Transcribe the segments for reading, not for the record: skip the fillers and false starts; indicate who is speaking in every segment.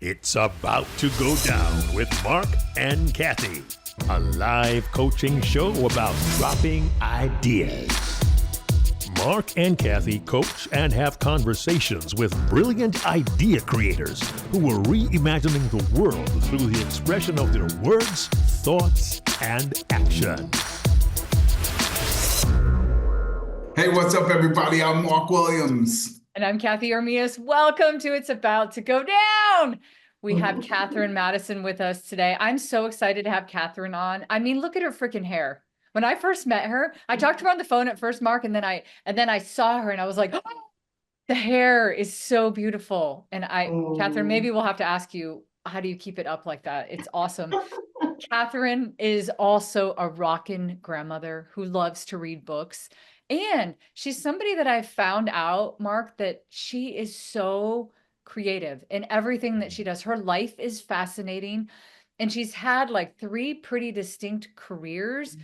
Speaker 1: It's about to go down with Marc and Cathey, a live coaching show about dropping ideas. Marc and Cathey coach and have conversations with brilliant idea creators who are reimagining the world through the expression of their words, thoughts, and actions.
Speaker 2: Hey, what's up, everybody? I'm Marc Williams.
Speaker 3: And I'm Cathey Armillas. Welcome to It's About to Go Down. We have Kathryn Madison with us today. I'm so excited to have Kathryn on. I mean, look at her freaking hair. When I first met her, I talked to her on the phone at first, Marc, and then I saw her and I was like, oh, the hair is so beautiful. And Kathryn, maybe we'll have to ask you, how do you keep it up like that? It's awesome. Kathryn is also a rockin' grandmother who loves to read books. And she's somebody that I found out, Marc, that she is so creative in everything that she does. Her life is fascinating. And she's had like 3 pretty distinct careers.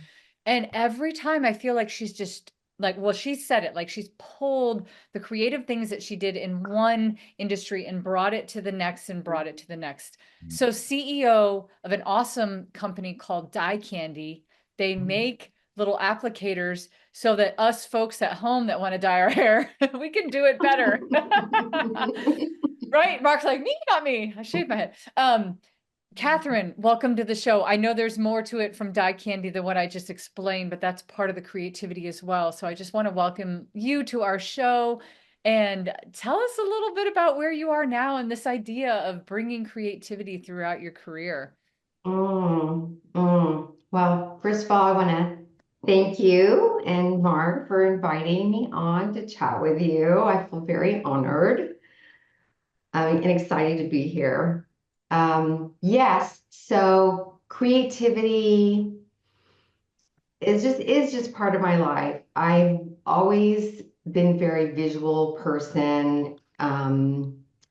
Speaker 3: And every time I feel like she's just like, well, she said it, like she's pulled the creative things that she did in one industry and brought it to the next and brought it to the next. So CEO of an awesome company called Dye Candy, they make little applicators so that us folks at home that want to dye our hair, we can do it better. Right? Marc's like, me, not me. I shaved my head. Kathryn, welcome to the show. I know there's more to it from Dye Candy than what I just explained, but that's part of the creativity as well. So I just want to welcome you to our show and tell us a little bit about where you are now and this idea of bringing creativity throughout your career.
Speaker 4: Well, first of all, I want to thank you and Marc for inviting me on to chat with you. I feel very honored and excited to be here. Yes, so creativity is just part of my life. I've always been a very visual person,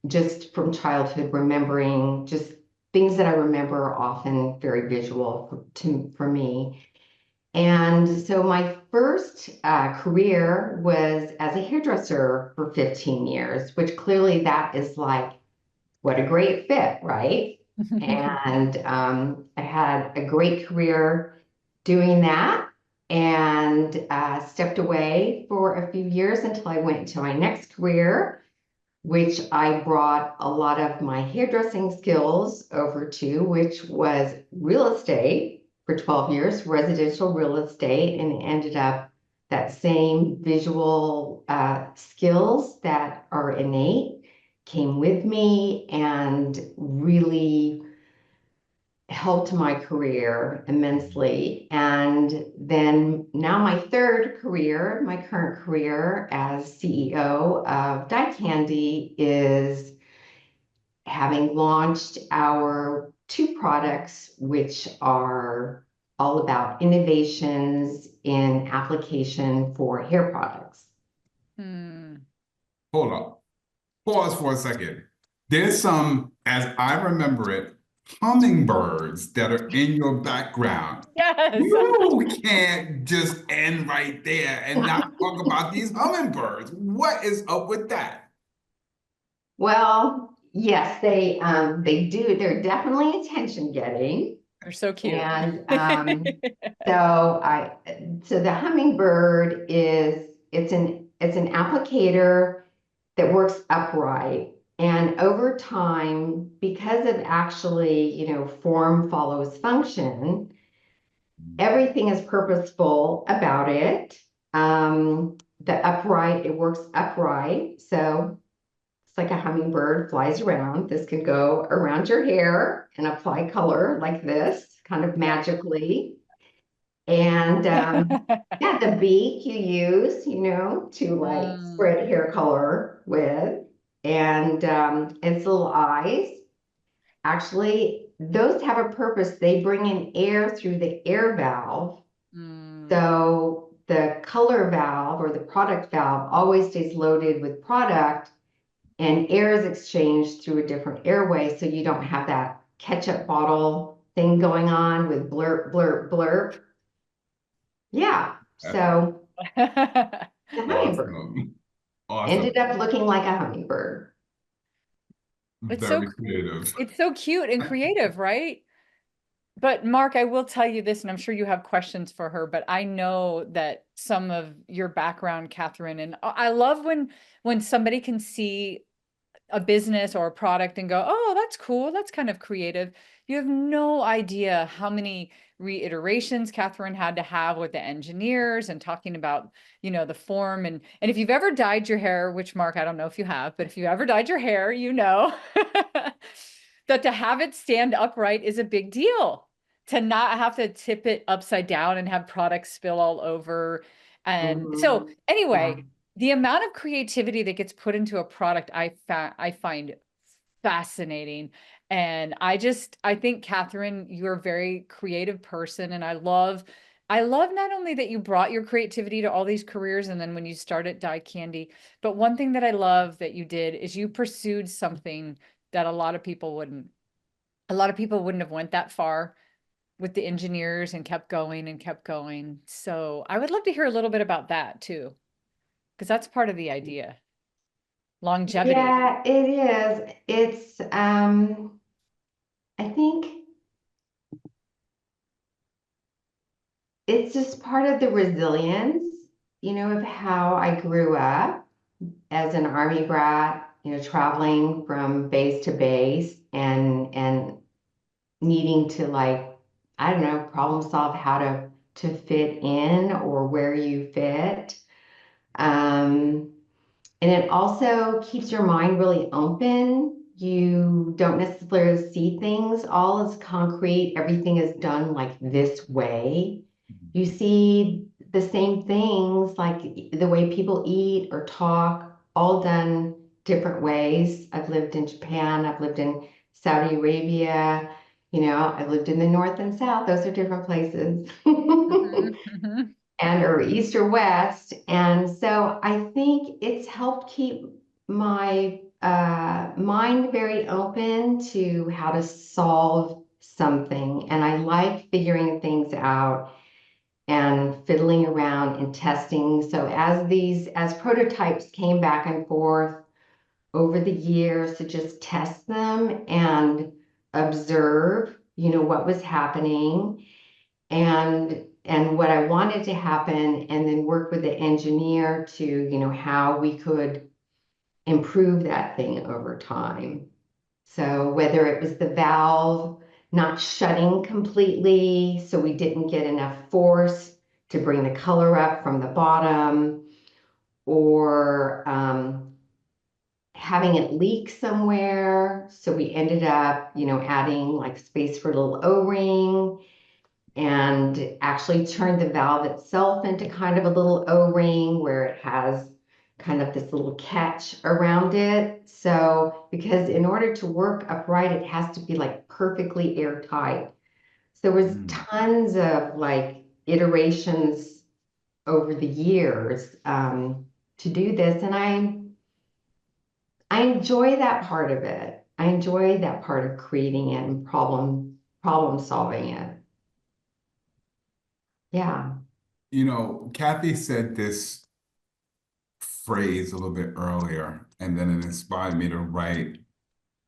Speaker 4: just from childhood, remembering just things that I remember are often very visual for me. And so my first career was as a hairdresser for 15 years, which clearly that is like, what a great fit, right? And I had a great career doing that and stepped away for a few years until I went to my next career, which I brought a lot of my hairdressing skills over to, which was real estate for 12 years, residential real estate, and ended up that same visual skills that are innate came with me and really helped my career immensely. And then now my third career, my current career as CEO of Dye Candy, is having launched our 2 products, which are all about innovations in application for hair products.
Speaker 2: Hold up. Pause for a second. There's some, as I remember it, hummingbirds that are in your background.
Speaker 3: Yes.
Speaker 2: You can't just end right there and not talk about these hummingbirds. What is up with that?
Speaker 4: Well, yes, they do. They're definitely attention getting.
Speaker 3: They're so cute.
Speaker 4: And so the hummingbird it's an applicator that works upright. And over time, because of actually, form follows function, everything is purposeful about it. It works upright. So it's like a hummingbird flies around. This can go around your hair and apply color like this, kind of magically. And yeah, the beak you use, to like spread hair color with. And its little eyes, actually, those have a purpose. They bring in air through the air valve. So the color valve or the product valve always stays loaded with product, and air is exchanged through a different airway, so you don't have that ketchup bottle thing going on with blurp, blurp, blurp. Yeah, so the hummingbird
Speaker 2: Awesome.
Speaker 4: ended up looking like a hummingbird.
Speaker 3: It's so
Speaker 2: Very creative.
Speaker 3: it's so cute and creative, right? But Mark, I will tell you this, and I'm sure you have questions for her, but I know that some of your background, Kathryn, and I love when somebody can see a business or a product and go, oh, that's cool. That's kind of creative. You have no idea how many reiterations Kathryn had to have with the engineers and talking about, the form. And if you've ever dyed your hair, which Mark, I don't know if you have, but if you ever dyed your hair, that to have it stand upright is a big deal. To not have to tip it upside down and have products spill all over. And so anyway,
Speaker 4: Yeah.
Speaker 3: the amount of creativity that gets put into a product, I find fascinating. And I think, Kathryn, you're a very creative person. And I love not only that you brought your creativity to all these careers and then when you started Dye Candy, but one thing that I love that you did is you pursued something that a lot of people wouldn't. A lot of people wouldn't have went that far with the engineers and kept going and kept going. So I would love to hear a little bit about that too, because that's part of the idea. Longevity.
Speaker 4: Yeah, it is. It's I think it's just part of the resilience, of how I grew up as an Army brat, traveling from base to base and needing to, like, I don't know, problem solve how to fit in or where you fit. Um, and it also keeps your mind really open. You don't necessarily see things all as concrete. Everything is done like this way. You see the same things, like the way people eat or talk, all done different ways. I've lived in Japan, I've lived in Saudi Arabia, I've lived in the North and South. Those are different places.
Speaker 3: Mhm, mhm.
Speaker 4: And or east or west. And so I think it's helped keep my mind very open to how to solve something. And I like figuring things out and fiddling around and testing. So as prototypes came back and forth over the years, to just test them and observe, what was happening and what I wanted to happen, and then work with the engineer to, how we could improve that thing over time. So whether it was the valve not shutting completely, so we didn't get enough force to bring the color up from the bottom, or having it leak somewhere. So we ended up, adding like space for a little O-ring, and actually turned the valve itself into kind of a little O-ring where it has kind of this little catch around it. So, because in order to work upright, it has to be like perfectly airtight. So there was tons of like iterations over the years to do this, and I enjoy that part of it. I enjoy that part of creating it and problem solving it. Yeah.
Speaker 2: Cathey said this phrase a little bit earlier, and then it inspired me to write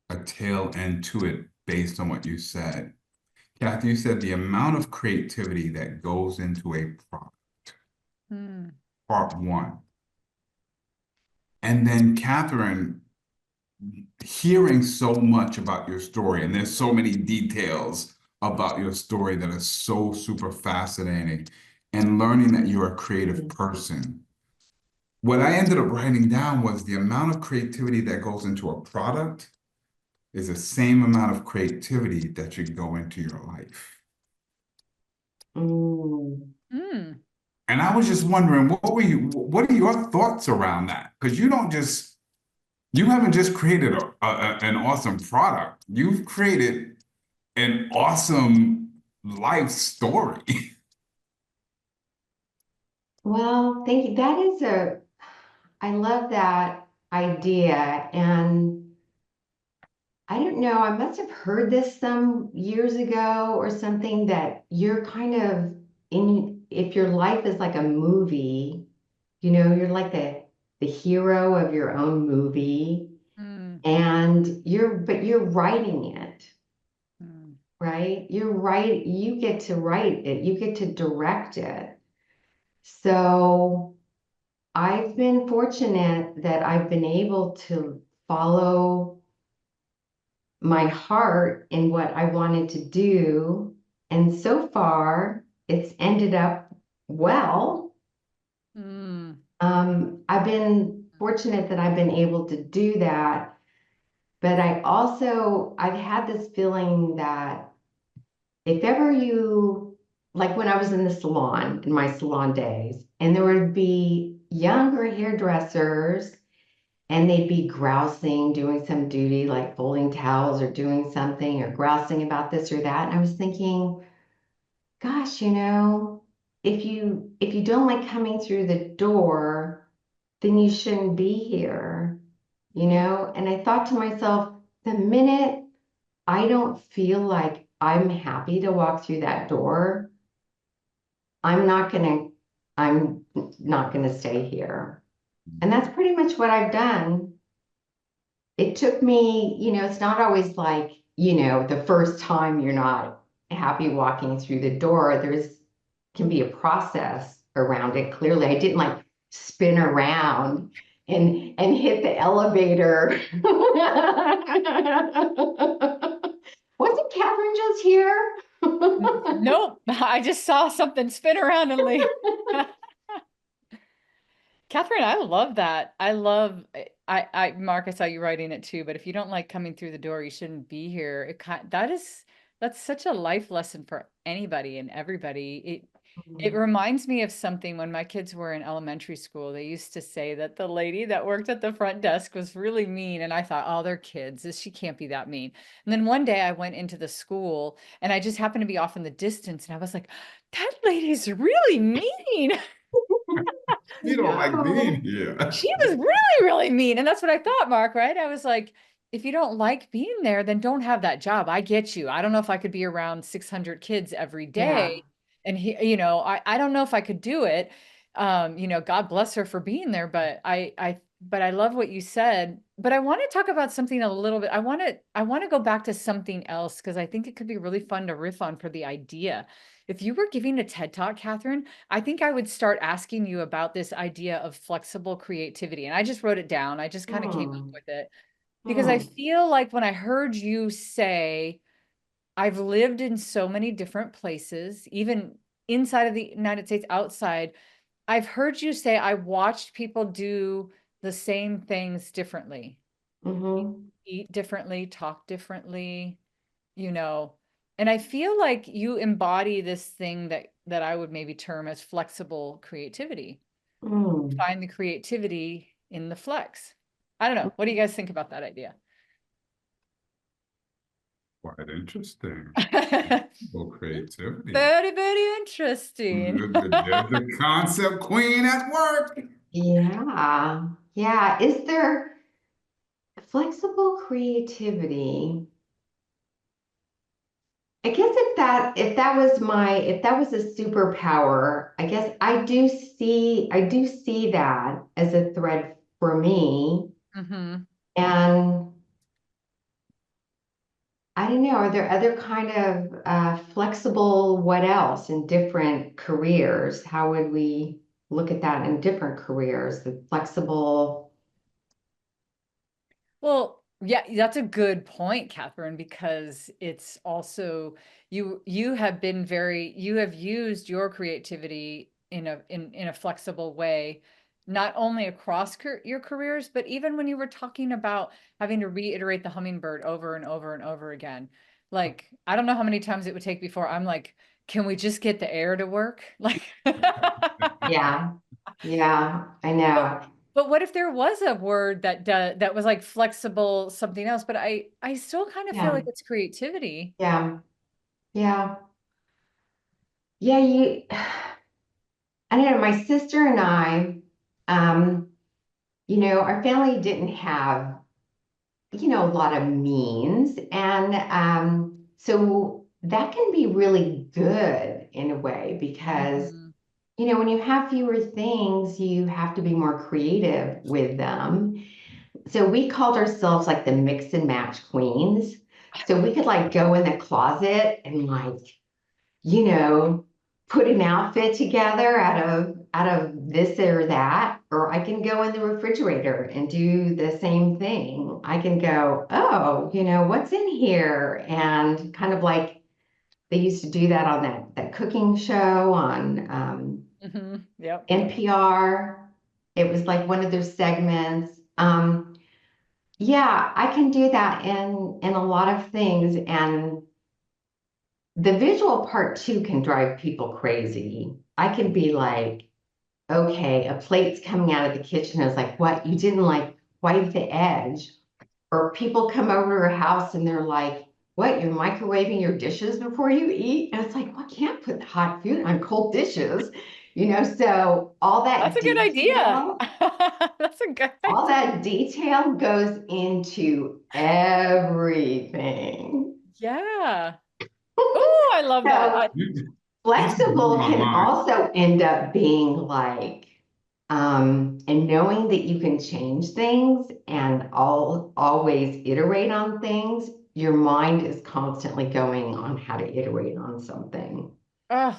Speaker 2: a tail end to it based on what you said. Cathey, you said the amount of creativity that goes into a product, part one. And then Kathryn, hearing so much about your story, and there's so many details about your story that are so super fascinating, and learning that you're a creative person. What I ended up writing down was the amount of creativity that goes into a product is the same amount of creativity that should go into your life.
Speaker 3: Mm.
Speaker 2: And I was just wondering, what are your thoughts around that? Because you haven't just created an awesome product. You've created an awesome life story.
Speaker 4: Well, thank you. I love that idea. And I don't know, I must have heard this some years ago or something, that you're kind of if your life is like a movie, you're like the hero of your own movie. and you're writing it,
Speaker 3: Mm.
Speaker 4: right? You get to write it, you get to direct it. So I've been fortunate that I've been able to follow my heart in what I wanted to do. And so far, it's ended up well.
Speaker 3: Mm.
Speaker 4: I've been fortunate that I've been able to do that. But I've had this feeling that if ever like when I was in the salon, in my salon days, and there would be younger hairdressers and they'd be grousing, doing some duty like folding towels or doing something or grousing about this or that. And I was thinking, gosh, if you don't like coming through the door, then you shouldn't be here, And I thought to myself, the minute I don't feel like I'm happy to walk through that door, I'm not gonna, I'm not gonna stay here. And that's pretty much what I've done. It took me, it's not always like, the first time you're not happy walking through the door. Can be a process around it. Clearly, I didn't like spin around and hit the elevator. Wasn't Kathryn just here?
Speaker 3: Nope. I just saw something spin around and leave. Kathryn, I love that. Mark, I saw you writing it too, but if you don't like coming through the door, you shouldn't be here. That's such a life lesson for anybody and everybody. It reminds me of something when my kids were in elementary school. They used to say that the lady that worked at the front desk was really mean. And I thought, oh, they're kids. She can't be that mean. And then one day I went into the school and I just happened to be off in the distance. And I was like, that lady's really mean.
Speaker 2: You don't like being here.
Speaker 3: She was really, really mean. And that's what I thought, Mark, right? I was like, if you don't like being there, then don't have that job. I get you. I don't know if I could be around 600 kids every day. And I don't know if I could do it. God bless her for being there, but I love what you said. But I want to talk about something a little bit. I want to go back to something else because I think it could be really fun to riff on for the idea. If you were giving a TED Talk, Kathryn, I think I would start asking you about this idea of flexible creativity. And I just wrote it down. I just kind of came up with it because I feel like when I heard you say, I've lived in so many different places, even inside of the United States, outside, I've heard you say, I watched people do the same things differently, eat differently, talk differently, and I feel like you embody this thing that I would maybe term as flexible creativity. Find the creativity in the flex. I don't know. What do you guys think about that idea?
Speaker 2: Quite interesting. Well, creativity.
Speaker 3: Very, very interesting.
Speaker 2: The concept queen at work.
Speaker 4: Yeah. Yeah. Is there flexible creativity? I guess if that was a superpower, I guess I do see that as a thread for me. And I don't know, are there other kind of flexible what else in different careers? How would we look at that in different careers? The flexible.
Speaker 3: Well, yeah, that's a good point, Kathryn, because it's also you have used your creativity in a flexible way, not only across your careers, but even when you were talking about having to reiterate the hummingbird over and over and over again. Like, I don't know how many times it would take before I'm like, can we just get the air to work? Like,
Speaker 4: Yeah. Yeah, I know.
Speaker 3: But what if there was a word that was like flexible something else? But I still kind of feel like it's creativity.
Speaker 4: Yeah. Yeah. Yeah, I don't know, my sister and I, our family didn't have, a lot of means. And so that can be really good in a way because, when you have fewer things, you have to be more creative with them. So we called ourselves like the mix and match queens. So we could like go in the closet and like, you know, put an outfit together out of this or that, or I can go in the refrigerator and do the same thing. I can go, oh, what's in here? And kind of like they used to do that on that cooking show on
Speaker 3: Yep.
Speaker 4: NPR. It was like one of their segments. Yeah, I can do that in a lot of things, and the visual part too can drive people crazy. I can be like, okay, a plate's coming out of the kitchen. I was like, what? You didn't like wipe the edge? Or people come over to our house and they're like, what? You're microwaving your dishes before you eat? And it's like, well, I can't put hot food on cold dishes. So all
Speaker 3: That's
Speaker 4: that
Speaker 3: a good idea.
Speaker 4: detail,
Speaker 3: That's a good
Speaker 4: all
Speaker 3: idea.
Speaker 4: that detail goes into everything.
Speaker 3: Yeah. Oh, I love that.
Speaker 4: So
Speaker 2: You just blew
Speaker 4: flexible
Speaker 2: my
Speaker 4: can
Speaker 2: mind.
Speaker 4: also end up being like, and knowing that you can change things and always iterate on things, your mind is constantly going on how to iterate on something.
Speaker 3: Oh,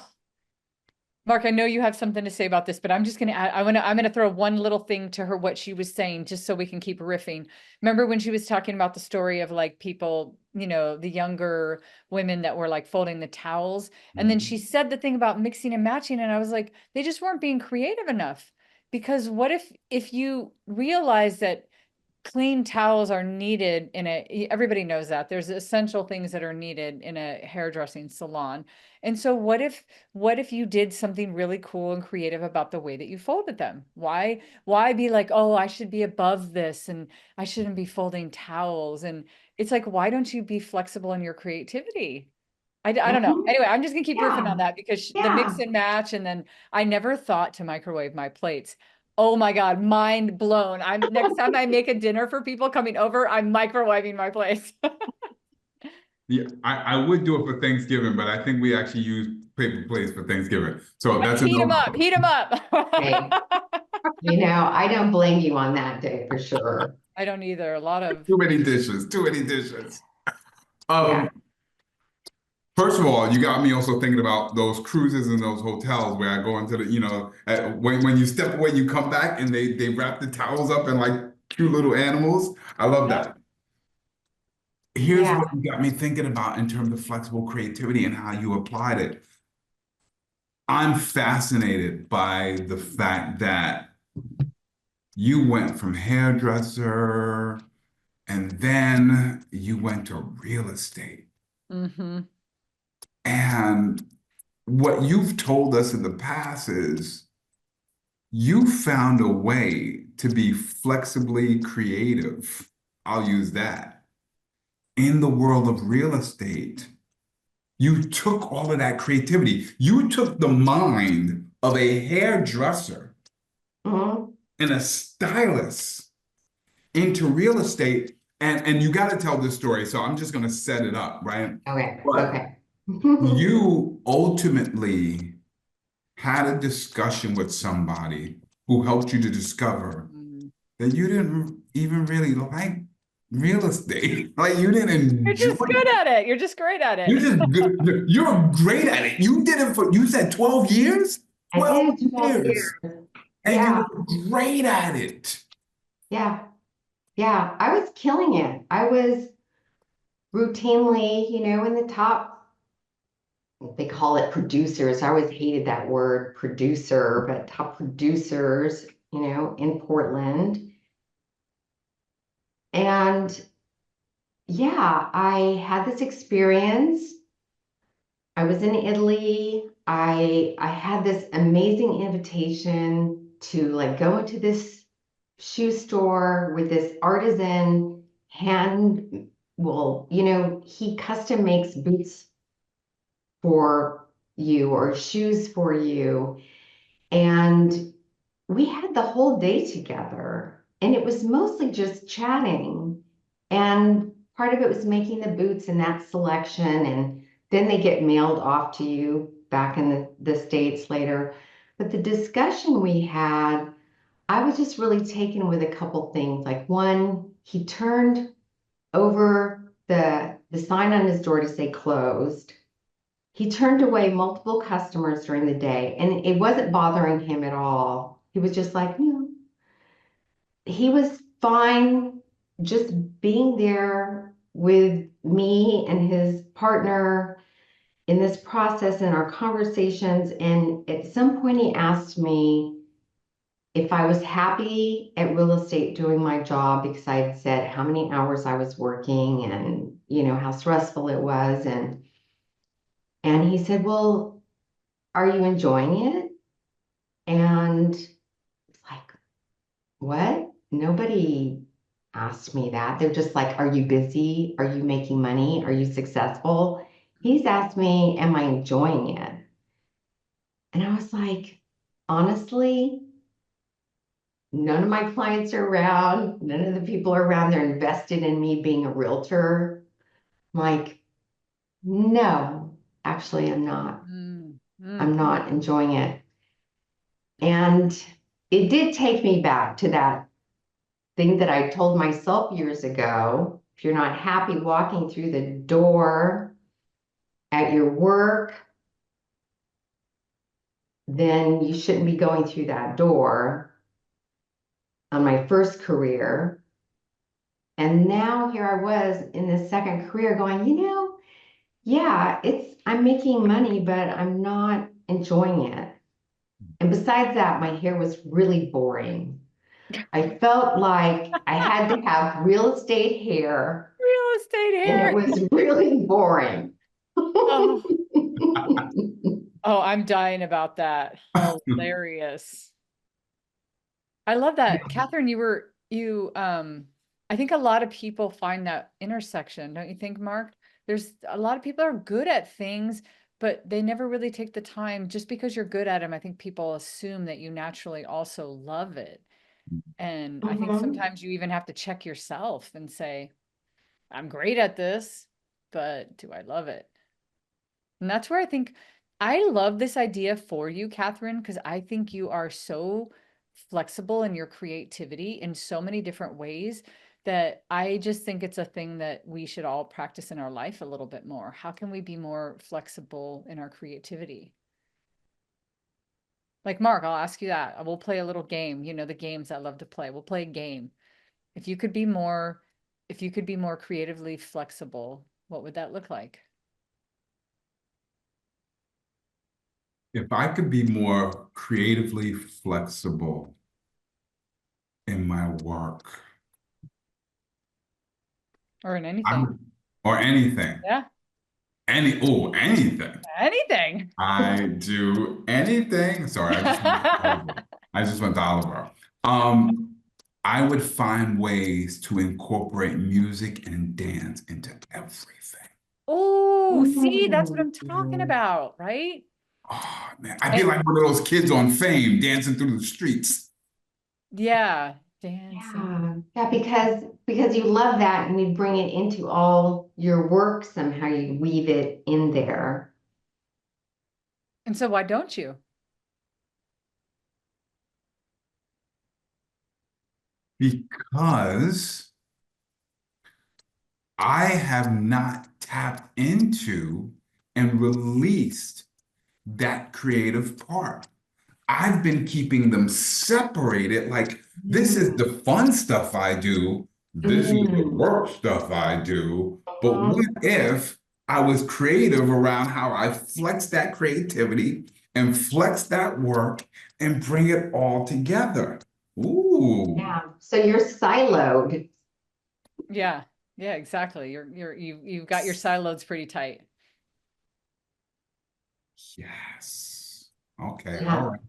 Speaker 3: Mark, I know you have something to say about this, but I'm just going to add, I'm going to throw one little thing to her, what she was saying, just so we can keep riffing. Remember when she was talking about the story of like people, the younger women that were like folding the towels. And then she said the thing about mixing and matching. And I was like, they just weren't being creative enough. Because what if you realize that clean towels are needed everybody knows that there's essential things that are needed in a hairdressing salon. And so what if you did something really cool and creative about the way that you folded them? Why be like, oh, I should be above this and I shouldn't be folding towels? And it's like, why don't you be flexible in your creativity? I don't know.
Speaker 4: Mhm.
Speaker 3: Anyway, I'm just gonna keep riffing on
Speaker 4: Yeah,
Speaker 3: that because the mix
Speaker 4: yeah.
Speaker 3: and match, and then I never thought to microwave my plates. Oh my God, mind blown. Next time I make a dinner for people coming over, I'm microwaving my plates.
Speaker 2: Yeah, I would do it for Thanksgiving, but I think we actually use paper plates for Thanksgiving. So that's a
Speaker 3: Heat them
Speaker 2: no.
Speaker 3: up, heat them up.
Speaker 4: Hey, I don't blame you on that day for sure.
Speaker 3: I don't either. A lot of,
Speaker 2: Too many dishes, too many dishes.
Speaker 4: Yeah.
Speaker 2: Um, First of all, you got me also thinking about those cruises and those hotels where I go into the, when you step away, you come back and they wrap the towels up in like cute little animals. I love
Speaker 3: yeah.
Speaker 2: that. Here's
Speaker 4: Yeah.
Speaker 2: what you got me thinking about in terms of flexible creativity and how you applied it. I'm fascinated by the fact that you went from hairdresser and then you went to real estate.
Speaker 3: Mm-hmm.
Speaker 2: And what you've told us in the past is you found a way to be flexibly creative. I'll use that. In the world of real estate, you took all of that creativity. You took the mind of a hairdresser
Speaker 4: Mhm.
Speaker 2: and a stylist into real estate. And you got to tell this story. So I'm just going to set it up, right?
Speaker 4: Okay.
Speaker 2: But
Speaker 4: Okay.
Speaker 2: you ultimately had a discussion with somebody who helped you to discover that you didn't even really like real estate. Like you didn't
Speaker 3: You're
Speaker 2: enjoy
Speaker 3: just good
Speaker 2: it.
Speaker 3: at it. You're just great at
Speaker 2: You're
Speaker 3: it.
Speaker 2: just good. You're great at it. You did it for, you said 12 years?
Speaker 4: I
Speaker 2: 12
Speaker 4: did 12
Speaker 2: years.
Speaker 4: years.
Speaker 2: And you
Speaker 4: Yeah.
Speaker 2: were great at it.
Speaker 4: Yeah. Yeah. I was killing it. I was routinely, in the top, they call it producers. I always hated that word producer, but top producers, in Portland. And yeah, I had this experience. I was in Italy. I had this amazing invitation to like go into this shoe store with this artisan hand, well, he custom makes boots for you or shoes for you. And we had the whole day together, and it was mostly just chatting. And part of it was making the boots in that selection, and then they get mailed off to you back in the States later. But the discussion we had I was just really taken with a couple things. Like one, he turned over the sign on his door to say closed. He turned away multiple customers during the day, and it wasn't bothering him at all. He was just like, no. He was fine just being there with me and his partner in this process and our conversations. And at some point, he asked me if I was happy at real estate doing my job, because I had said how many hours I was working and, how stressful it was. And he said, well, are you enjoying it? And it's like, what? Nobody asked me that. They're just like, are you busy? Are you making money? Are you successful? He's asked me, am I enjoying it? And I was like, honestly, none of my clients are around. None of the people are around. They're invested in me being a realtor. I'm like, no, actually, I'm not. I'm not enjoying it. And it did take me back to that thing that I told myself years ago. If you're not happy walking through the door at your work, then you shouldn't be going through that door. On my first career. And now here I was in the second career going, yeah, I'm making money, but I'm not enjoying it. And besides that, my hair was really boring. I felt like I had to have real estate hair.
Speaker 3: Real estate
Speaker 4: And
Speaker 3: hair.
Speaker 4: it was really boring.
Speaker 3: Oh. Oh, I'm dying about that. Hilarious. I love that. Kathryn, I think a lot of people find that intersection, don't you think, Marc? There's a lot of people are good at things, but they never really take the time. Just because you're good at them, I think people assume that you naturally also love it. And I think sometimes you even have to check yourself and say, I'm great at this, but do I love it? And that's where I love this idea for you, Kathryn, because I think you are so flexible in your creativity in so many different ways that I just think it's a thing that we should all practice in our life a little bit more. How can we be more flexible in our creativity? Like, Marc, I'll ask you that. We'll play a little game, the games I love to play. We'll play a game. If you could be more creatively flexible, what would that look like?
Speaker 2: If I could be more creatively flexible in my work.
Speaker 3: Or in anything.
Speaker 2: Or anything.
Speaker 3: Yeah.
Speaker 2: Anything.
Speaker 3: Anything.
Speaker 2: I do anything. Sorry, I just went to Oliver. I would find ways to incorporate music and dance into everything.
Speaker 3: Oh, see, that's what I'm talking about, right?
Speaker 2: Oh man, I'd be like one of those kids on Fame dancing through the streets.
Speaker 3: Yeah, dancing.
Speaker 4: Yeah, because you love that and you bring it into all your work somehow. You weave it in there.
Speaker 3: And so why don't you?
Speaker 2: Because I have not tapped into and released that creative part. I've been keeping them separated. Like, this is the fun stuff I do. This is the work stuff I do. But what if I was creative around how I flex that creativity and flex that work and bring it all together? Ooh.
Speaker 4: Yeah. So you're siloed.
Speaker 3: Yeah. Yeah, exactly. You've got your silos pretty tight.
Speaker 2: Yes. Okay.
Speaker 4: Yeah.
Speaker 2: All right.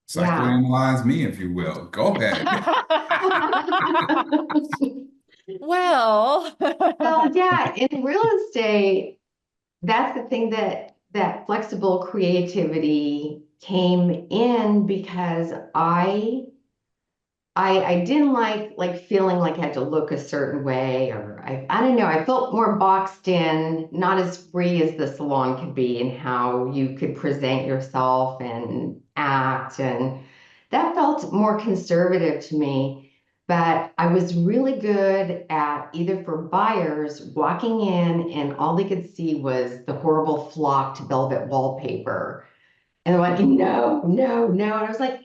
Speaker 2: Psychoanalyze me, if you will. Go ahead.
Speaker 3: Well,
Speaker 4: yeah, in real estate, that's the thing that flexible creativity came in because I didn't like feeling like I had to look a certain way, or I don't know, I felt more boxed in, not as free as the salon could be in how you could present yourself and act. And that felt more conservative to me. But I was really good at either for buyers walking in and all they could see was the horrible flocked velvet wallpaper. And they're like, no, no, no. And I was like,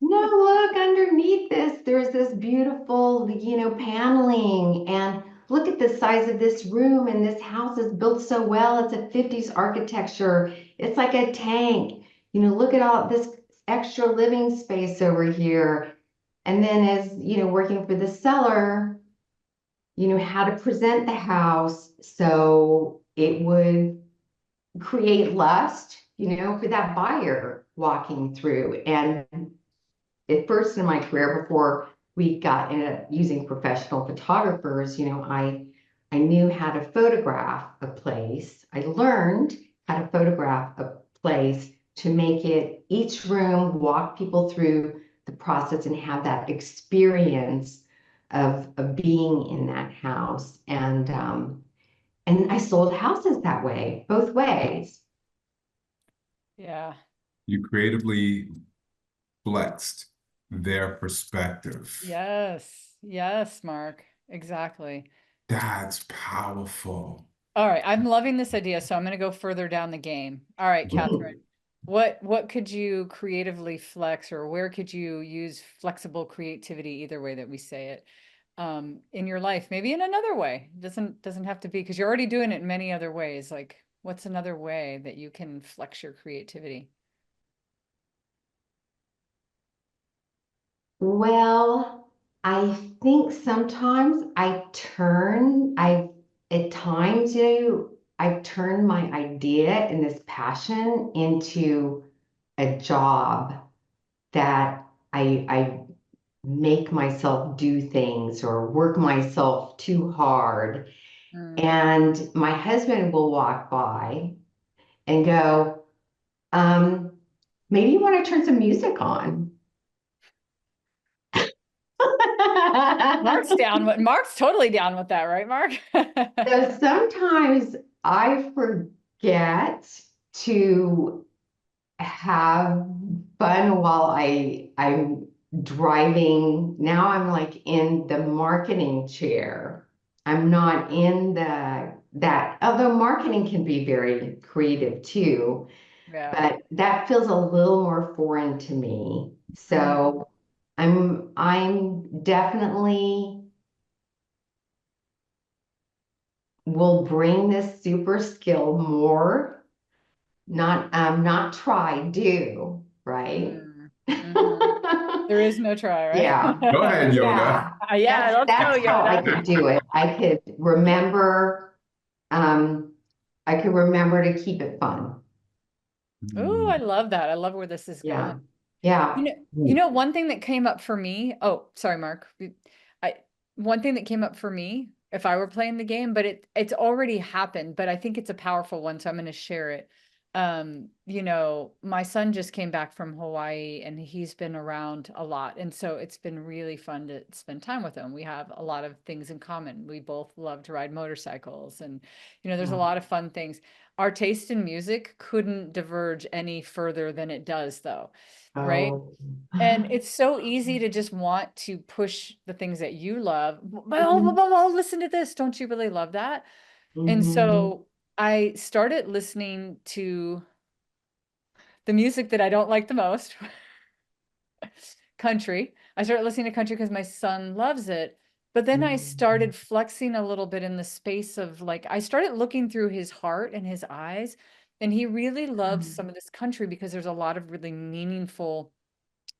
Speaker 4: no, look underneath this. There's this beautiful, paneling. And look at the size of this room. And this house is built so well. It's a 50s architecture. It's like a tank. Look at all this extra living space over here. And then as, working for the seller, how to present the house so it would create lust, for that buyer walking through. And at first in my career, before we got into using professional photographers, I knew how to photograph a place. I learned how to photograph a place to make it each room, walk people through the process and have that experience of being in that house. And I sold houses that way, both ways.
Speaker 3: Yeah.
Speaker 2: You creatively flexed their perspective.
Speaker 3: Yes. Yes, Mark. Exactly.
Speaker 2: That's powerful.
Speaker 3: All right. I'm loving this idea. So I'm going to go further down the game. All right, Kathryn, what could you creatively flex, or where could you use flexible creativity, either way that we say it, in your life? Maybe in another way. Doesn't have to be, because you're already doing it in many other ways. Like, what's another way that you can flex your creativity?
Speaker 4: Well, I think sometimes at times, I've turned my idea and this passion into a job that I make myself do things or work myself too hard.
Speaker 3: Mm.
Speaker 4: And my husband will walk by and go, maybe you want to turn some music on.
Speaker 3: Mark's totally down with that, right, Mark?
Speaker 4: So sometimes I forget to have fun while I'm driving. Now I'm like in the marketing chair. I'm not in although marketing can be very creative too,
Speaker 3: Yeah.
Speaker 4: but that feels a little more foreign to me. So I'm definitely will bring this super skill more, not try, do, right?
Speaker 3: There is no try, right?
Speaker 4: Yeah.
Speaker 2: Go ahead,
Speaker 4: Yeah.
Speaker 2: Yoda.
Speaker 3: Yeah, let's go,
Speaker 4: That's how I
Speaker 3: Yoda.
Speaker 4: could do it. I could remember to keep it fun.
Speaker 3: Oh, I love that. I love where this is
Speaker 4: Yeah.
Speaker 3: going.
Speaker 4: Yeah.
Speaker 3: One thing that came up for me. Oh, sorry, Mark. One thing that came up for me, if I were playing the game, but it's already happened, but I think it's a powerful one, so I'm going to share it. My son just came back from Hawaii and he's been around a lot. And so it's been really fun to spend time with him. We have a lot of things in common. We both love to ride motorcycles and, there's a lot of fun things. Our taste in music couldn't diverge any further than it does, though. Right.
Speaker 4: Oh.
Speaker 3: And it's so easy to just want to push the things that you love. Oh, listen to this. Don't you really love that? And so I started listening to the music that I don't like the most, country. I started listening to country because my son loves it. But then I started flexing a little bit in the space of I started looking through his heart and his eyes. And he really loves some of this country because there's a lot of really meaningful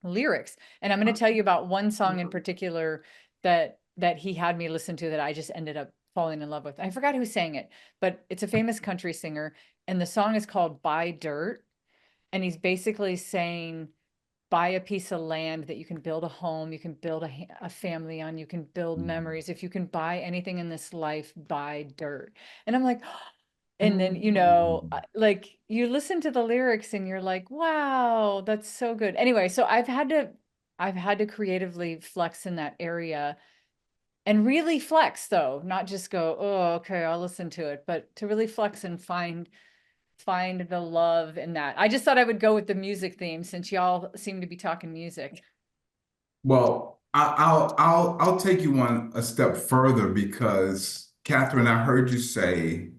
Speaker 3: lyrics. And I'm going to tell you about one song in particular that he had me listen to that I just ended up falling in love with. I forgot who sang it, but it's a famous country singer. And the song is called Buy Dirt. And he's basically saying, buy a piece of land that you can build a home, you can build a family on, you can build memories. If you can buy anything in this life, buy dirt. And I'm like, and then, you listen to the lyrics and you're like, wow, that's so good. Anyway, so I've had to creatively flex in that area and really flex, though, not just go, oh, okay, I'll listen to it, but to really flex and find find the love in that? I just thought I would go with the music theme since y'all seem to be talking music.
Speaker 2: Well, I'll take you one a step further because Kathryn, I heard you say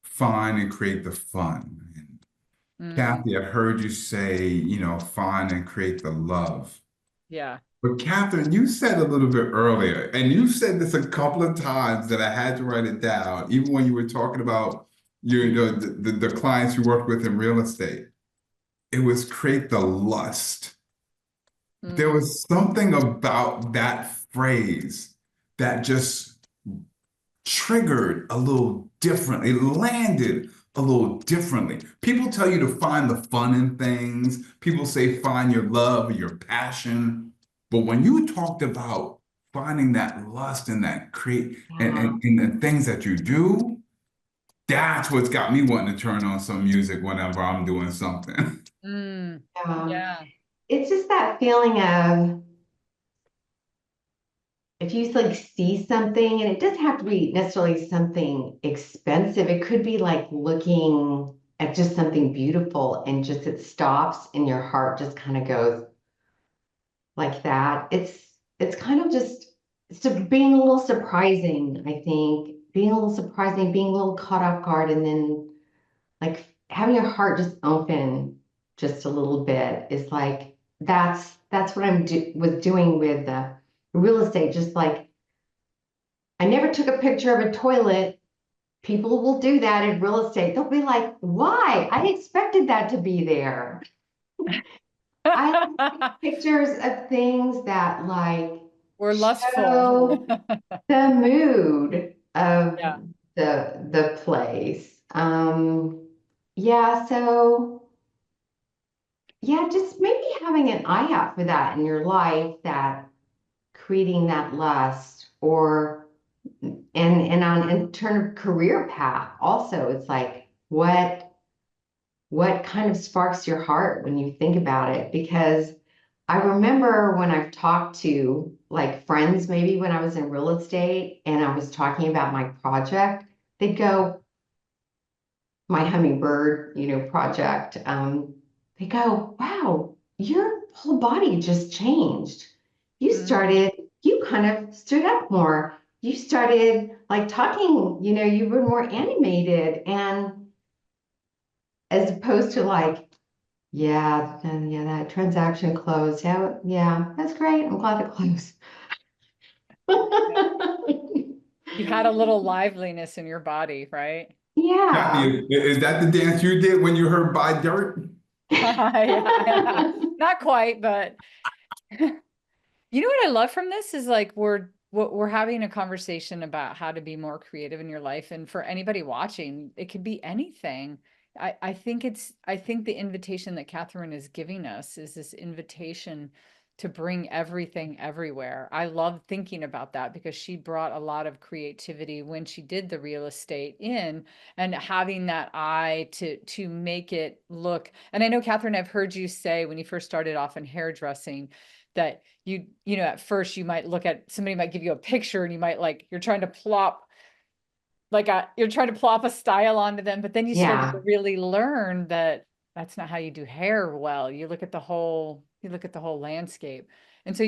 Speaker 2: find and create the fun. And
Speaker 3: Mm,
Speaker 2: Cathey, I heard you say, find and create the love.
Speaker 3: yeah.
Speaker 2: But Kathryn, you said a little bit earlier, and you said this a couple of times that I had to write it down, even when you were talking about the clients you worked with in real estate. It was create the lust. There
Speaker 3: Mm,
Speaker 2: was something about that phrase that just triggered a little different. It landed a little differently. People tell you to find the fun in things. People say find your love or your passion. But when you talked about finding that lust and that create
Speaker 4: Yeah.
Speaker 2: and the things that you do, that's what's got me wanting to turn on some music whenever I'm doing something.
Speaker 3: mm,
Speaker 4: Yeah.
Speaker 3: yeah.
Speaker 4: It's just that feeling of if you like see something, and it doesn't have to be necessarily something expensive. It could be like looking at just something beautiful and just it stops and your heart just kind of goes like that. It's kind of just being a little surprising, I think. Being a little surprising, being a little caught off guard, and then like having your heart just open just a little bit is like that's what was doing with the real estate. Just like I never took a picture of a toilet. People will do that in real estate. They'll be like, why? I expected that to be there. I like pictures of things that like
Speaker 3: We're lustful.
Speaker 4: show the mood of
Speaker 3: Yeah.
Speaker 4: the place. Yeah, so yeah, just maybe having an eye out for that in your life, that creating that lust, or and on in terms of career path also, it's like what kind of sparks your heart when you think about it? Because I remember when I've talked to like friends, maybe when I was in real estate and I was talking about my project, they'd go, my hummingbird, project. They go, wow, your whole body just changed.
Speaker 3: Mm,
Speaker 4: You kind of stood up more. You started like talking, you were more animated, and as opposed to like, yeah, and yeah, that transaction closed. Yeah, yeah, that's great. I'm glad it closed.
Speaker 3: yeah. You had a little liveliness in your body, right?
Speaker 4: Yeah.
Speaker 2: Kathy, is that the dance you did when you heard "Buy Dirt"?
Speaker 3: Yeah. Not quite, but you know what I love from this is like we're having a conversation about how to be more creative in your life. And for anybody watching, it could be anything. I think I think the invitation that Kathryn is giving us is this invitation to bring everything everywhere. I love thinking about that because she brought a lot of creativity when she did the real estate in, and having that eye to make it look. And I know, Kathryn, I've heard you say when you first started off in hairdressing that at first you might look at somebody might give you a picture and you might like you're trying to plop a style onto them, but then you started to
Speaker 4: Yeah.
Speaker 3: really learn that that's not how you do hair well. You look at the whole landscape. And so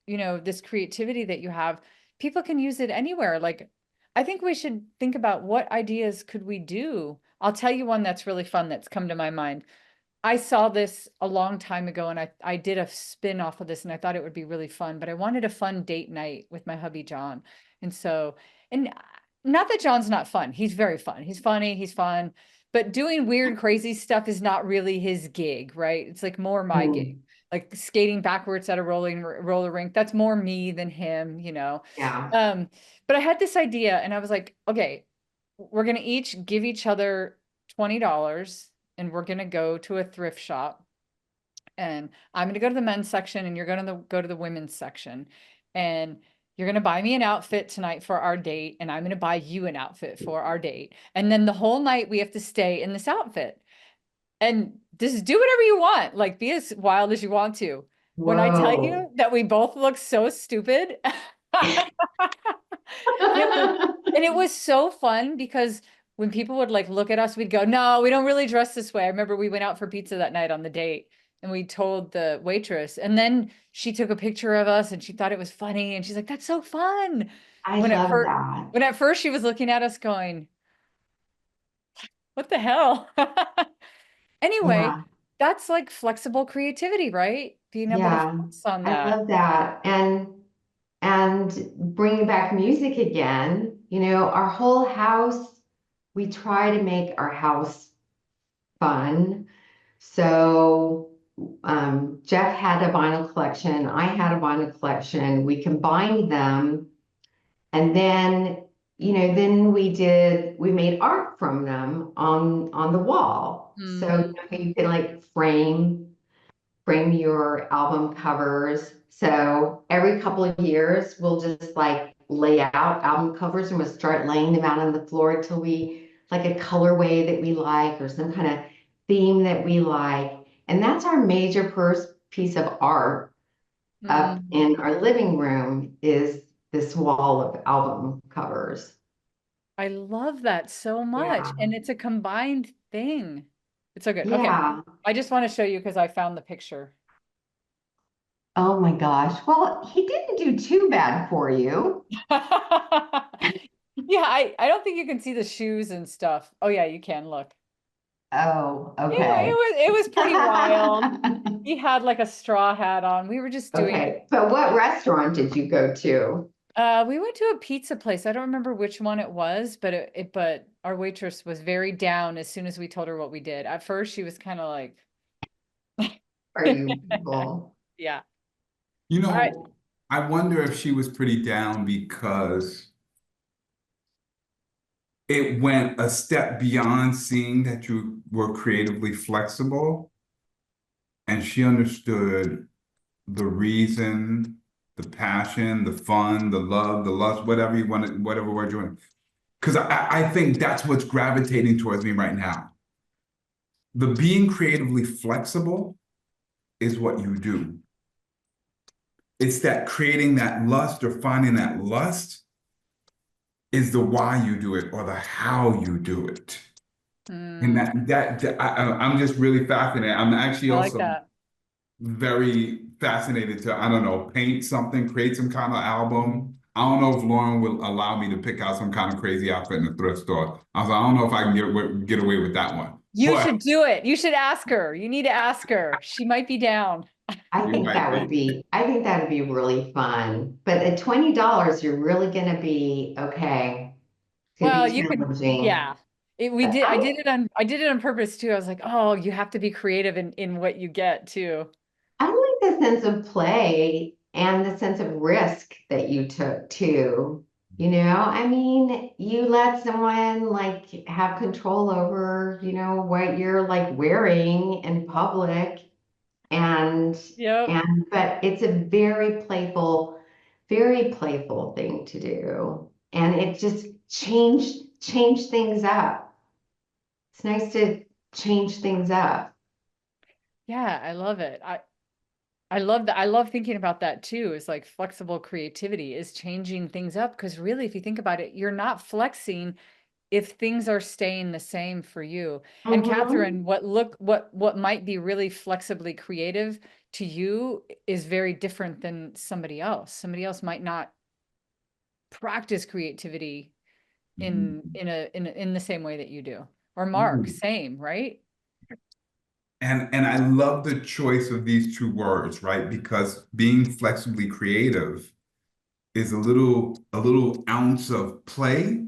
Speaker 3: this creativity that you have, people can use it anywhere. Like, I think we should think about what ideas could we do. I'll tell you one that's really fun that's come to my mind. I saw this a long time ago and I did a spin off of this and I thought it would be really fun, but I wanted a fun date night with my hubby, John. And so, and not that John's not fun. He's very fun. He's funny. He's fun, but doing weird, crazy stuff is not really his gig, right? It's like more my gig,
Speaker 4: Mm,
Speaker 3: like skating backwards at a roller rink. That's more me than him.
Speaker 4: yeah.
Speaker 3: Um, but I had this idea and I was like, okay, we're going to each give each other $20 and we're going to go to a thrift shop, and I'm going to go to the men's section and you're going to go to the women's section, and you're going to buy me an outfit tonight for our date and I'm going to buy you an outfit for our date. And then the whole night we have to stay in this outfit and just do whatever you want, like be as wild as you want to. When I tell
Speaker 4: Whoa.
Speaker 3: you that we both look so stupid, and it was so fun because when people would like look at us, we'd go, no, we don't really dress this way. I remember we went out for pizza that night on the date and we told the waitress, and then she took a picture of us and she thought it was funny. And she's like, that's so fun.
Speaker 4: I love that.
Speaker 3: When at first she was looking at us going, what the hell? Anyway,
Speaker 4: Yeah.
Speaker 3: that's like flexible creativity, right? Being able to
Speaker 4: Yeah.
Speaker 3: focus on
Speaker 4: I
Speaker 3: that.
Speaker 4: love that. And bringing back music again, our whole house, we try to make our house fun. So Jeff had a vinyl collection, I had a vinyl collection. We combined them, and then then we made art from them on the wall. So you can like frame your album covers. So every couple of years, we'll just like lay out album covers and we'll start laying them out on the floor till we like a colorway that we like or some kind of theme that we like. And that's our major first piece of art up in our living room is this wall of album covers.
Speaker 3: I love that so much.
Speaker 4: Yeah.
Speaker 3: And it's a combined thing. It's so good. Okay.
Speaker 4: Yeah.
Speaker 3: I just want to show you because I found the picture.
Speaker 4: Oh my gosh. Well, he didn't do too bad for you.
Speaker 3: Yeah, I don't think you can see the shoes and stuff. Oh yeah, you can look.
Speaker 4: Oh,
Speaker 3: It
Speaker 4: okay.
Speaker 3: was pretty wild. He had like a straw hat on. We were just doing
Speaker 4: Okay, but what restaurant did you go to?
Speaker 3: we went to a pizza place. I don't remember which one it was, but but our waitress was very down as soon as we told her what we did. At first she was kind of like
Speaker 4: Are you people?
Speaker 3: yeah.
Speaker 2: You
Speaker 3: All right.
Speaker 2: know, I wonder if she was pretty down because it went a step beyond seeing that you were creatively flexible, and she understood the reason, the passion, the fun, the love, the lust, whatever you want, whatever word you want. Because I think that's what's gravitating towards me right now. The being creatively flexible is what you do. It's that creating that lust or finding that lust is the why you do it or the how you do it. And I'm just really fascinated. I'm actually
Speaker 3: I like
Speaker 2: also
Speaker 3: that.
Speaker 2: very fascinated to, I don't know, paint something, create some kind of album. I don't know if Lauren will allow me to pick out some kind of crazy outfit in the thrift store. I was like, I don't know if I can get away with that one.
Speaker 3: You
Speaker 2: But
Speaker 3: should do it. You should ask her. You need to ask her. She might be down.
Speaker 4: I
Speaker 2: you
Speaker 4: think
Speaker 2: might
Speaker 4: that would
Speaker 2: be.
Speaker 4: I think that would be really fun. But at $20, you're really gonna be okay. It's gonna
Speaker 3: Well,
Speaker 4: be
Speaker 3: you could,
Speaker 4: challenging.
Speaker 3: yeah.
Speaker 4: But
Speaker 3: I did it on purpose too. I was like, oh, you have to be creative in what you get too.
Speaker 4: I like the sense of play and the sense of risk that you took too. I mean, you let someone like have control over, what you're like wearing in public and
Speaker 3: Yep.
Speaker 4: but it's a very playful thing to do. And it just change things up. It's nice to change things up.
Speaker 3: Yeah, I love it. I love that. I love thinking about that too. Is like flexible creativity is changing things up because really, if you think about it, you're not flexing if things are staying the same for you. And
Speaker 4: Mhm.
Speaker 3: Kathryn, what might be really flexibly creative to you is very different than somebody else. Somebody else might not practice creativity in the same way that you do. Or Mark,
Speaker 2: Ooh.
Speaker 3: same, right?
Speaker 2: And I love the choice of these two words, right? Because being flexibly creative is a little ounce of play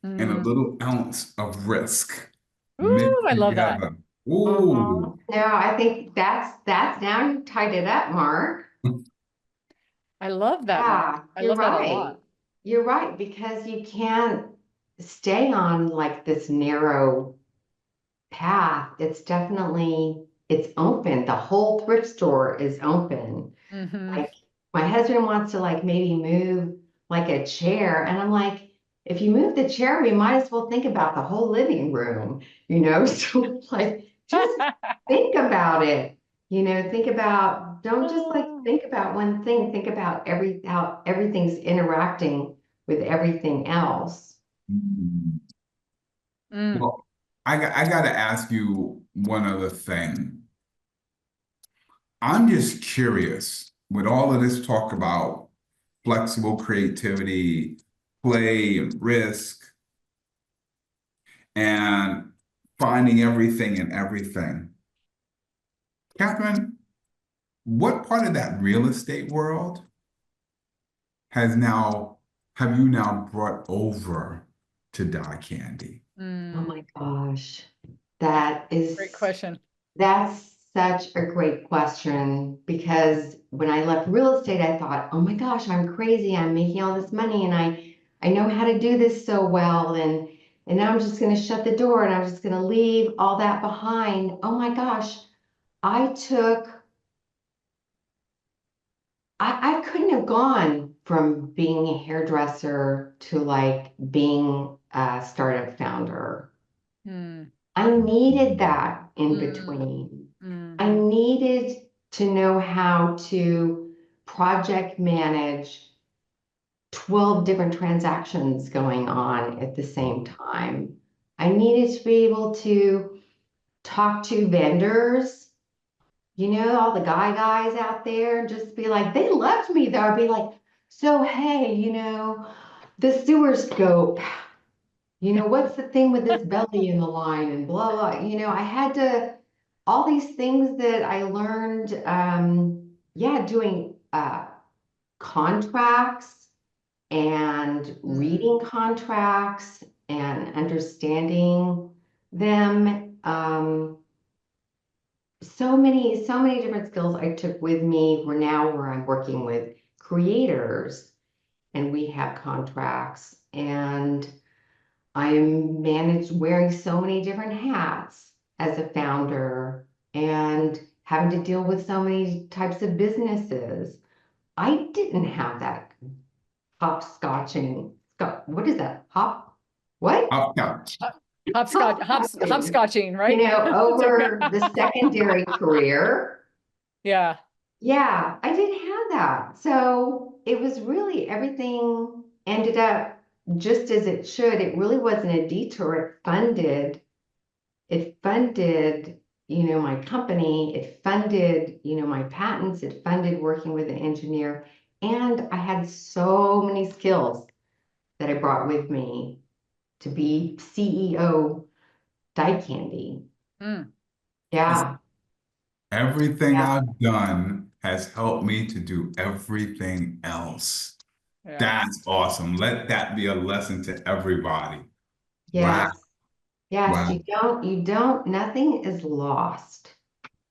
Speaker 2: and a
Speaker 3: Mm.
Speaker 2: little ounce of risk mixed
Speaker 3: Ooh, I love that.
Speaker 2: together.
Speaker 4: Mhm.
Speaker 2: Ooh.
Speaker 4: No, I think that's now you tied it up, Mark.
Speaker 3: I love that, Mark.
Speaker 4: Yeah,
Speaker 3: I
Speaker 4: you're
Speaker 3: love that a
Speaker 4: right.
Speaker 3: lot.
Speaker 4: You're right, because you can't stay on like this narrow path. It's open. The whole thrift store is open.
Speaker 3: Hmm.
Speaker 4: Like my husband wants to like maybe move like a chair, and I'm like, if you move the chair, we might as well think about the whole living room, So like just think about it. Don't just like
Speaker 3: Oh,
Speaker 4: think about one thing, think about how everything's interacting with everything else.
Speaker 2: Mm. Well, I got to ask you one other thing. I'm just curious, with all of this talk about flexible creativity, play and risk, and finding everything in everything. Kathryn, what part of that real estate world have you now brought over to Die Candy?
Speaker 4: Oh my gosh, that is
Speaker 3: Great question.
Speaker 4: that's such a great question, because when I left real estate, I thought, oh my gosh, I'm crazy. I'm making all this money and I know how to do this so well. And now I'm just going to shut the door and I'm just going to leave all that behind. Oh my gosh, I couldn't have gone from being a hairdresser to like being a startup founder.
Speaker 3: Mm,
Speaker 4: I needed that in
Speaker 3: Mm.
Speaker 4: between.
Speaker 3: mm,
Speaker 4: I needed to know how to project manage 12 different transactions going on at the same time. I needed to be able to talk to vendors, all the guys out there, and just be like, they loved me though. I'd be like, so hey, the sewer scope, what's the thing with this belly in the line and blah, blah, I had to, all these things that I learned, doing contracts and reading contracts and understanding them. So many different skills I took with me where I'm working with creators and we have contracts, and I'm managed wearing so many different hats as a founder and having to deal with so many types of businesses. I didn't have that hopscotching. What is that? What?
Speaker 2: Hopscotch.
Speaker 3: Hopscotching, right? It's
Speaker 4: Over
Speaker 3: okay.
Speaker 4: the secondary career.
Speaker 3: Yeah.
Speaker 4: Yeah, I didn't have that. So it was really, everything ended up just as it should. It really wasn't a detour. It funded, my company. It funded, my patents. It funded working with an engineer. And I had so many skills that I brought with me to be CEO Die Candy.
Speaker 3: Mm,
Speaker 4: Yeah.
Speaker 2: Everything
Speaker 4: Yeah.
Speaker 2: I've done has helped me to do everything else.
Speaker 3: yeah.
Speaker 2: That's awesome. Let that be a lesson to everybody. Wow.
Speaker 4: Yes. Yes.
Speaker 2: Wow.
Speaker 4: Nothing is lost.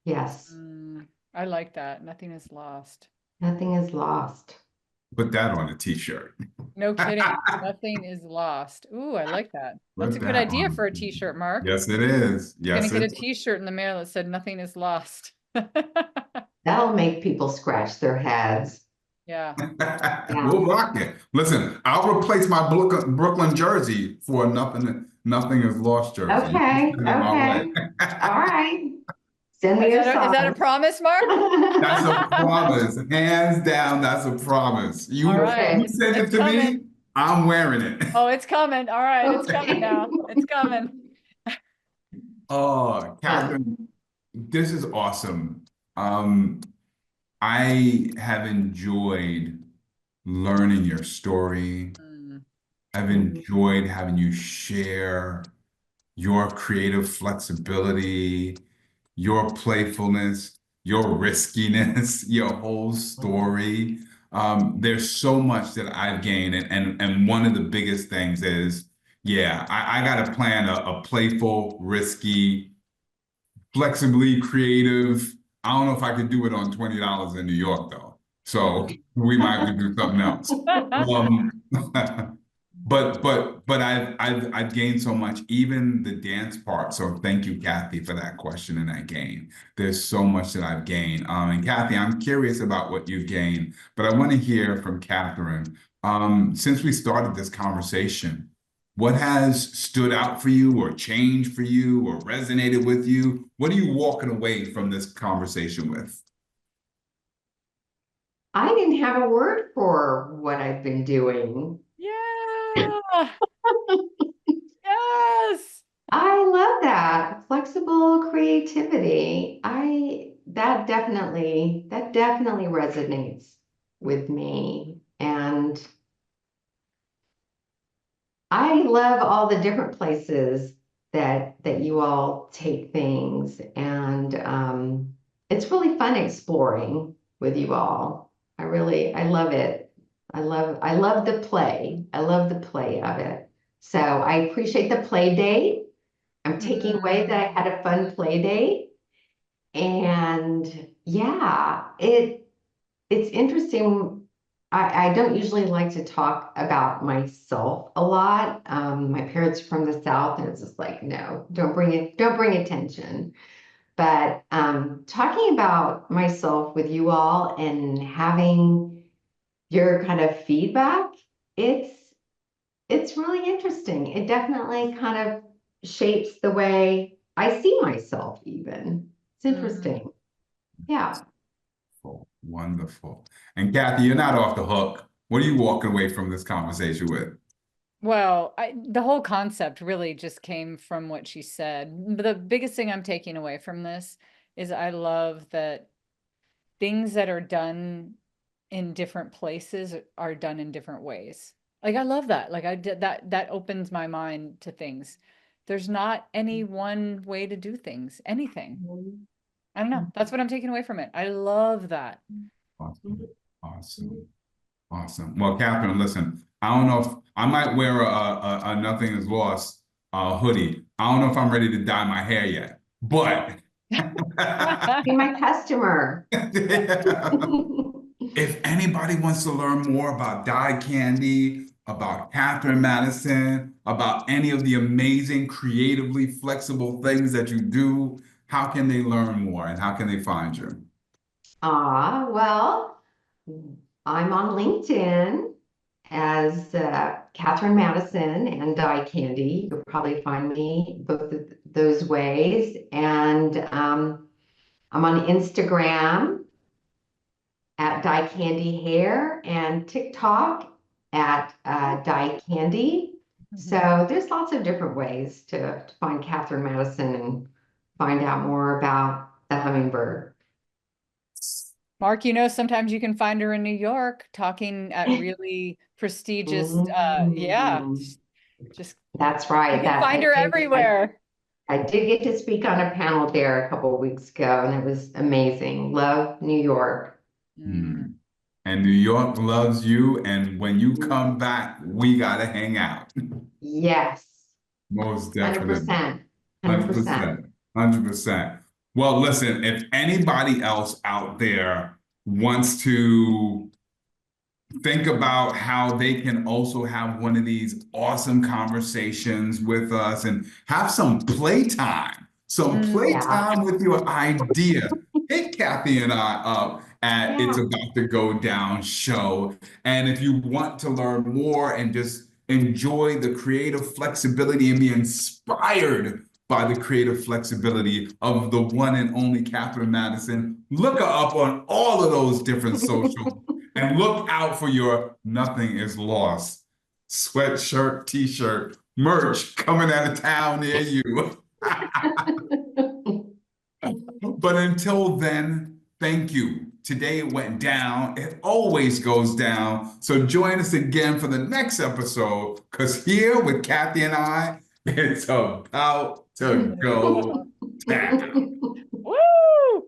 Speaker 4: Yes.
Speaker 3: I like that. Nothing is lost.
Speaker 4: Nothing is lost.
Speaker 2: Put that on a t-shirt.
Speaker 3: No kidding. Nothing is lost. Ooh, I like that. That's a
Speaker 2: Put
Speaker 3: good
Speaker 2: that
Speaker 3: idea
Speaker 2: on
Speaker 3: for a
Speaker 2: a t-shirt.
Speaker 3: t-shirt, Mark.
Speaker 2: Yes, it is.
Speaker 3: You're gonna
Speaker 2: Yes,
Speaker 3: get a
Speaker 2: it's
Speaker 3: t-shirt in the mail that said nothing is lost.
Speaker 4: That'll make people scratch their heads.
Speaker 3: Yeah.
Speaker 4: Yeah.
Speaker 2: we'll rock it. Listen, I'll replace my Brooklyn jersey for nothing is lost jersey. You can
Speaker 4: Okay.
Speaker 2: send it my way.
Speaker 4: All right. Send me your
Speaker 3: Is that a
Speaker 4: size.
Speaker 3: promise, Mark?
Speaker 2: That's a promise. Hands down, that's a promise.
Speaker 3: All
Speaker 2: You
Speaker 3: right.
Speaker 2: you send it
Speaker 3: It's
Speaker 2: to
Speaker 3: coming.
Speaker 2: me, I'm wearing it.
Speaker 3: Oh, it's coming. All right. It's
Speaker 4: Okay.
Speaker 3: coming now. It's coming.
Speaker 2: Oh, Kathryn, this is awesome. I have enjoyed learning your story. I've enjoyed having you share your creative flexibility, your playfulness, your riskiness, your whole story. There's so much that I've gained, and one of the biggest things is, yeah, I got to plan a playful, risky, flexibly creative. I don't know if I could do it on $20 in New York though. So we might have to do something else. Um, but I've gained so much, even the dance part. So thank you, Cathey, for that question and that gain. There's so much that I've gained. And Cathey, I'm curious about what you've gained, but I want to hear from Kathryn. Since we started this conversation, what has stood out for you or changed for you or resonated with you? What are you walking away from this conversation with?
Speaker 4: I didn't have a word for what I've been doing.
Speaker 3: Yeah. Yes.
Speaker 4: I love that. Flexible creativity. That definitely resonates with me. And I love all the different places that you all take things. And it's really fun exploring with you all. I love it. I love the play. I love the play of it. So I appreciate the play date. I'm taking away that I had a fun play date. And yeah, it's interesting. I don't usually like to talk about myself a lot. My parents are from the South, and it's just like, no, don't bring attention. But talking about myself with you all and having your kind of feedback, it's really interesting. It definitely kind of shapes the way I see myself even. It's interesting. Yeah.
Speaker 2: Oh, wonderful. And Kathy, you're not off the hook. What are you walking away from this conversation with?
Speaker 3: Well, the whole concept really just came from what she said. The biggest thing I'm taking away from this is I love that things that are done in different places are done in different ways. Like, I love that. Like, I did that opens my mind to things. There's not any one way to do things, anything. I don't know. That's what I'm taking away from it. I love that.
Speaker 2: Awesome. Awesome. Awesome. Well, Kathryn, listen, I don't know if I might wear a Nothing is Lost hoodie. I don't know if I'm ready to dye my hair yet, but
Speaker 4: Be my customer.
Speaker 2: if anybody wants to learn more about Dye Candy, about Kathryn Madison, about any of the amazing, creatively flexible things that you do, how can they learn more and how can they find you?
Speaker 4: Well, I'm on LinkedIn as Kathryn Madison and Dye Candy. You'll probably find me both of those ways. And I'm on Instagram at Dye Candy Hair and TikTok at Dye Candy. So there's lots of different ways to find Kathryn Madison and find out more about the hummingbird.
Speaker 3: Mark, sometimes you can find her in New York talking at really prestigious, yeah, just
Speaker 4: That's right.
Speaker 3: you can find her everywhere.
Speaker 4: I did get to speak on a panel there a couple of weeks ago, and it was amazing. Love New York.
Speaker 2: And New York loves you. And when you come back, we got to hang out.
Speaker 4: Yes.
Speaker 2: Most definitely.
Speaker 4: 100%.
Speaker 2: 100%. 100%. Well, listen, if anybody else out there wants to think about how they can also have one of these awesome conversations with us and have some playtime, with your idea, hit Kathy and I up at It's About to Go Down show. And if you want to learn more and just enjoy the creative flexibility and be inspired by the creative flexibility of the one and only Kathryn Madison, look her up on all of those different socials. And look out for your Nothing is Lost sweatshirt, t-shirt, merch coming out of town near you. But until then, thank you. Today it went down. It always goes down. So join us again for the next episode, because here with Kathy and I, it's about to go down.
Speaker 3: Woo!